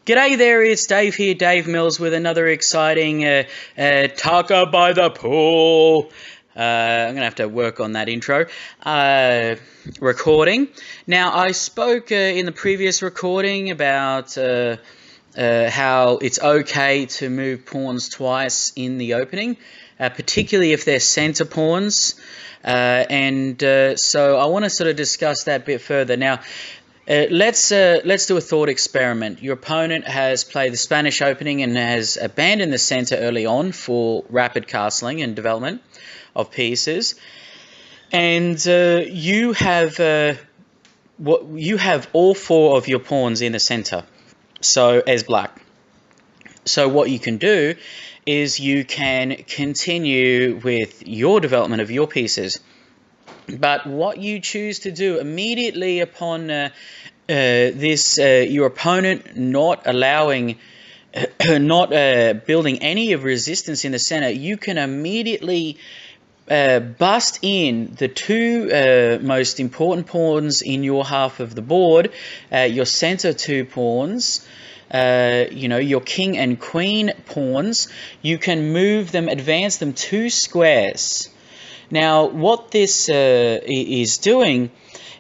G'day there, it's Dave here, Dave Mills, with another exciting Tarka By The Pool. I'm going to have to work on that intro. Recording. Now, I spoke in the previous recording about how it's okay to move pawns twice in the opening, particularly if they're center pawns. So I want to sort of discuss that a bit further. Now, let's do a thought experiment. Your opponent has played the Spanish opening and has abandoned the center early on for rapid castling and development of pieces, and you have all four of your pawns in the center, so as black. So what you can do is you can continue with your development of your pieces. But what you choose to do immediately upon your opponent not allowing, not building any of resistance in the center, you can immediately bust in the two most important pawns in your half of the board, your center two pawns. Your king and queen pawns. You can move them, advance them 2 squares. Now, what this is doing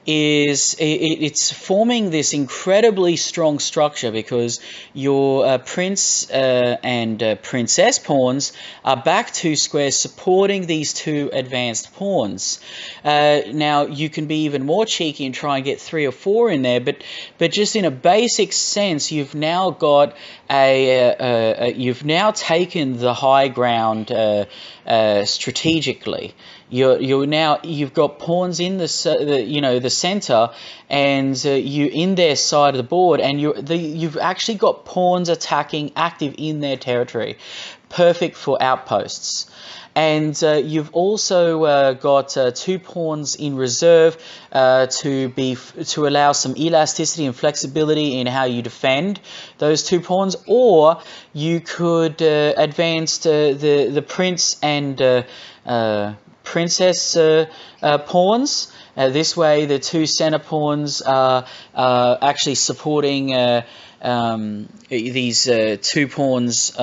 is it's forming this incredibly strong structure, because your prince and princess pawns are back 2 squares, supporting these 2 advanced pawns. Now, you can be even more cheeky and try and get 3 or 4 in there, but just in a basic sense, you've now got you've now taken the high ground strategically. You've got pawns in the center, and you in their side of the board, and you've actually got pawns attacking active in their territory, perfect for outposts. And you've also got 2 pawns in reserve to allow some elasticity and flexibility in how you defend those 2 pawns. Or you could advance the prince and princess pawns. This way, the 2 center pawns are actually supporting these 2 pawns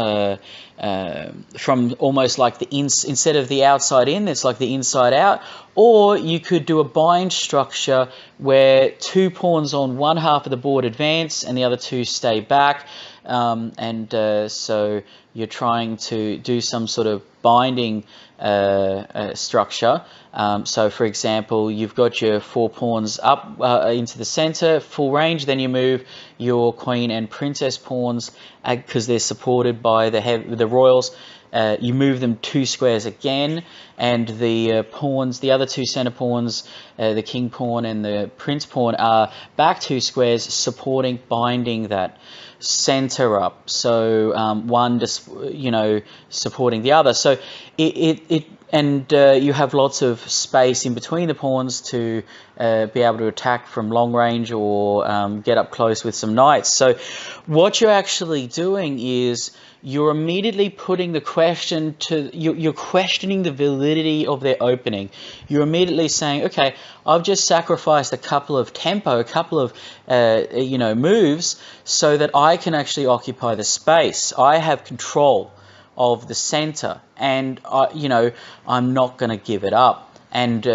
from almost like instead of the outside in, it's like the inside out. Or you could do a bind structure where 2 pawns on one half of the board advance and the other 2 stay back. So you're trying to do some sort of binding structure. So, for example, you've got your 4 pawns up into the center, full range. Then you move your queen and princess pawns because they're supported by the royals. You move them 2 squares again, and the pawns, the other 2 center pawns, the king pawn and the prince pawn, are back 2 squares, supporting, binding that center up. So one just supporting the other. So you have lots of space in between the pawns to be able to attack from long range or get up close with some knights. So what you're actually doing is you're immediately putting the question you're questioning the validity of their opening. You're immediately saying, okay, I've just sacrificed a couple of tempo, a couple of moves, so that I can actually occupy the space. I have control of the center, and I'm not going to give it up. And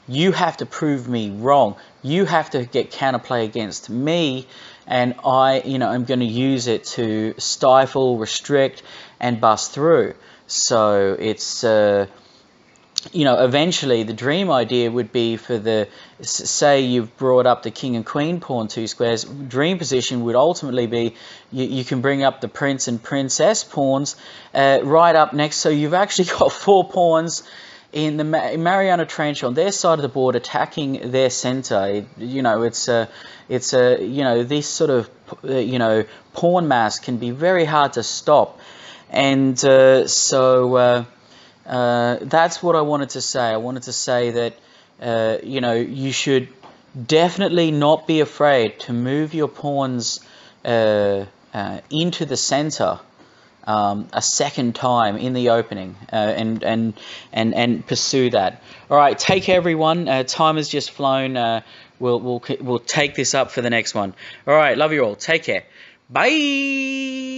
you have to prove me wrong. You have to get counterplay against me, and I'm going to use it to stifle, restrict, and bust through. So it's eventually the dream idea would be for say you've brought up the king and queen pawn 2 squares. Dream position would ultimately be you can bring up the prince and princess pawns right up next. So you've actually got 4 pawns in the Mariana Trench on their side of the board, attacking their center. This sort of pawn mass can be very hard to stop, and that's what I wanted to say. I wanted to say that you should definitely not be afraid to move your pawns into the center a second time in the opening, and pursue that. All right, take care, everyone. Time has just flown. We'll take this up for the next one. All right, love you all. Take care. Bye!